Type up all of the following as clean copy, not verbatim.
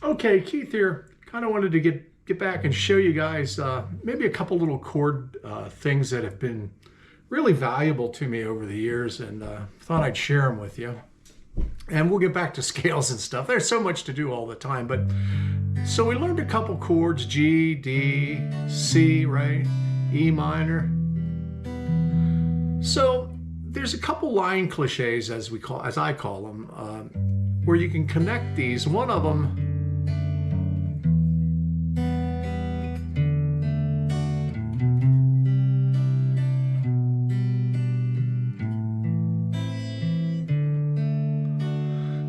Okay, Keith here. Kind of wanted to get back and show you guys maybe a couple little chord things that have been really valuable to me over the years, and thought I'd share them with you. And we'll get back to scales and stuff. There's so much to do all the time, but so we learned a couple chords: G, D, C, right? E minor. So there's a couple line clichés, as I call them, where you can connect these. One of them.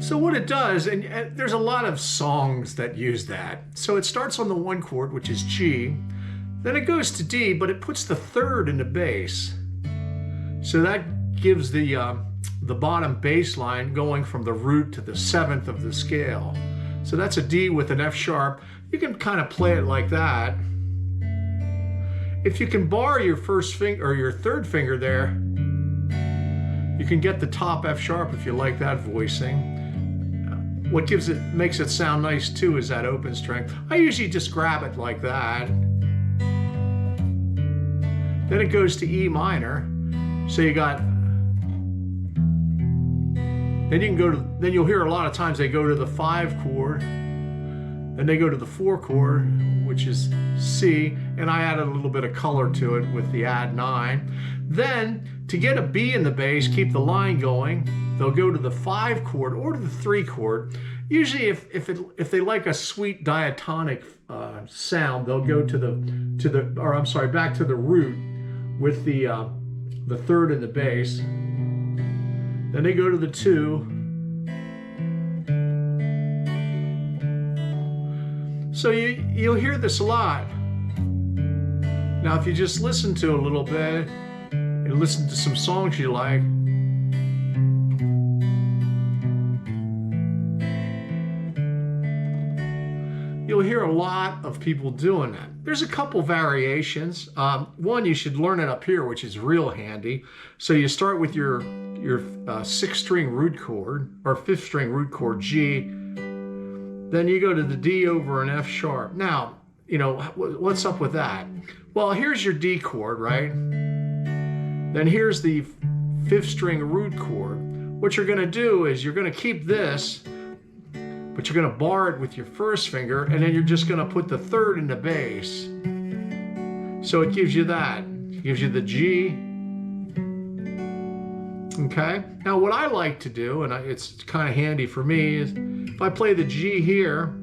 So what it does, and there's a lot of songs that use that. So it starts on the one chord, which is G, then it goes to D, but it puts the third in the bass. So that gives the bottom bass line going from the root to the seventh of the scale. So that's a D with an F sharp. You can kind of play it like that. If you can bar your first finger or your third finger there, you can get the top F sharp if you like that voicing. What makes it sound nice too is that open strength. I usually just grab it like that. Then it goes to E minor. So you got, then you can go to, then you'll hear a lot of times they go to the 5 chord, then they go to the 4 chord, which is C, and I added a little bit of color to it with the add 9. Then to get a B in the bass, keep the line going, they'll go to the 5 chord or to the 3 chord. Usually if they like a sweet diatonic sound, they'll go back to the root with the third in the bass. Then they go to the 2. So you'll hear this a lot. Now if you just listen to it a little bit and listen to some songs you like, you'll hear a lot of people doing that. There's a couple variations. One, you should learn it up here, which is real handy. So you start with your 6th string root chord, or 5th string root chord, G. Then you go to the D over an F sharp. Now, you know, what's up with that? Well, here's your D chord, right? Then here's the 5th string root chord. What you're gonna do is you're gonna keep this, but you're gonna bar it with your first finger, and then you're just gonna put the third in the bass. So it gives you that. It gives you the G. Okay? Now what I like to do, and it's kind of handy for me, is if I play the G here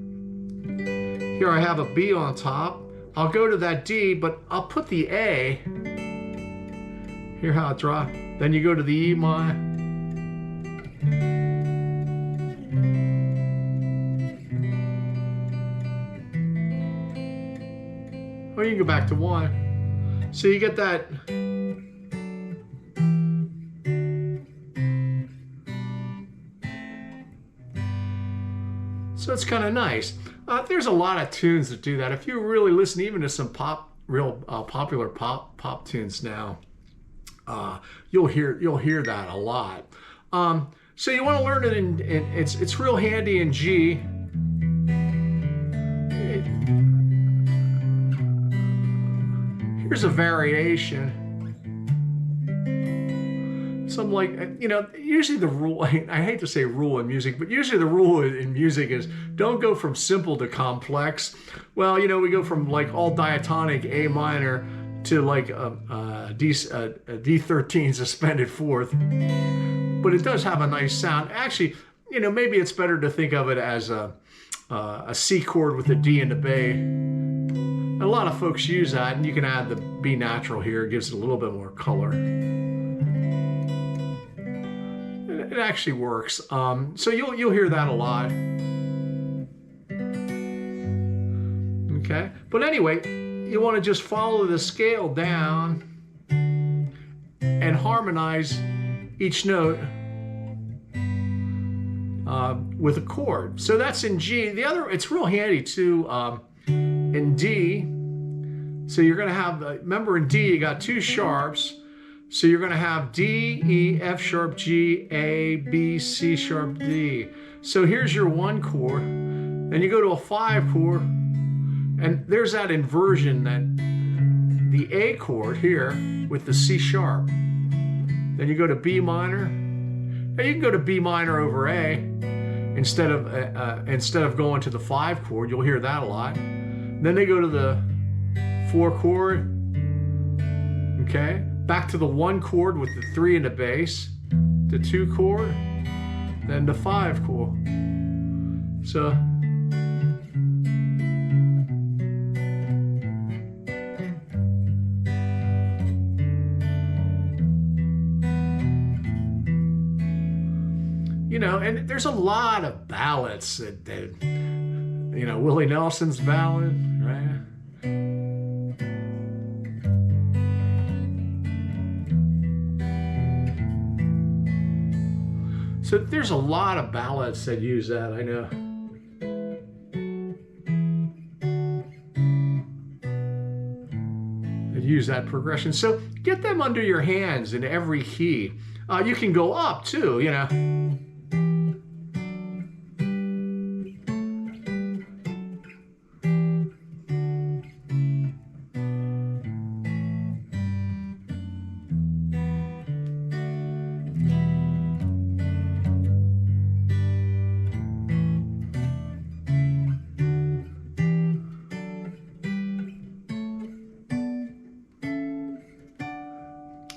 I have a B on top. I'll go to that D, but I'll put the A. Hear how it drops? Then you go to the E minor. Or you can go back to 1. So you get that. So it's kind of nice. There's a lot of tunes that do that. If you really listen even to some real popular pop tunes now, you'll hear that a lot. So you want to learn it it's real handy in G. Here's a variation. Some like, you know, usually the rule, I hate to say rule in music, but usually the rule in music is don't go from simple to complex. Well, you know, we go from like all diatonic A minor to like a D13 suspended 4th, but it does have a nice sound. Actually, you know, maybe it's better to think of it as a C chord with a D in the bass. A lot of folks use that, and you can add the B natural here. It gives it a little bit more color. It actually works. So you'll hear that a lot. Okay, but anyway, you want to just follow the scale down and harmonize each note with a chord. So that's in G. The other, it's real handy too. In D, so you're going to have, remember in D you got 2 sharps, so you're going to have D, E, F sharp, G, A, B, C sharp, D. So here's your 1 chord, Then you go to a 5 chord, and there's that inversion, that the A chord here with the C sharp. Then you go to B minor. Now you can go to B minor over A instead of going to the 5 chord. You'll hear that a lot. Then they go to the 4 chord. Okay, back to the 1 chord with the 3 in the bass, the 2 chord, then the 5 chord. So you know, and there's a lot of ballads that you know, Willie Nelson's ballad, right? So there's a lot of ballads that use that, I know. That use that progression. So get them under your hands in every key. You can go up too, you know.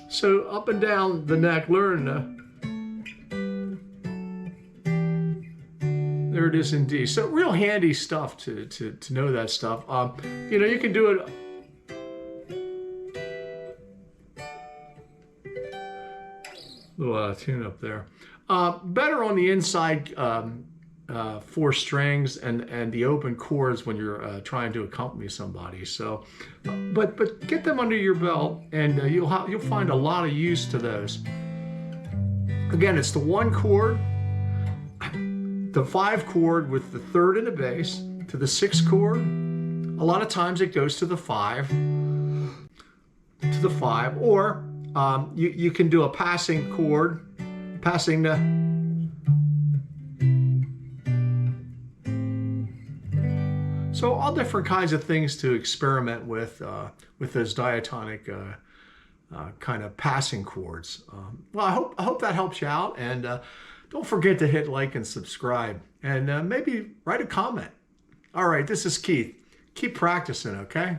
So up and down the neck, learn. There it is in D. So real handy stuff to know that stuff. You know, you can do it. Little tune up there. Better on the inside 4 strings and the open chords when you're trying to accompany somebody. So, but get them under your belt, and you'll find a lot of use to those. Again, it's the 1 chord, the 5 chord with the 3rd in the bass, to the 6 chord. A lot of times it goes to the 5, or you can do a passing chord, passing the. So all different kinds of things to experiment with those diatonic kind of passing chords. Well, I hope that helps you out, and don't forget to hit like and subscribe, and maybe write a comment. All right, this is Keith. Keep practicing, okay?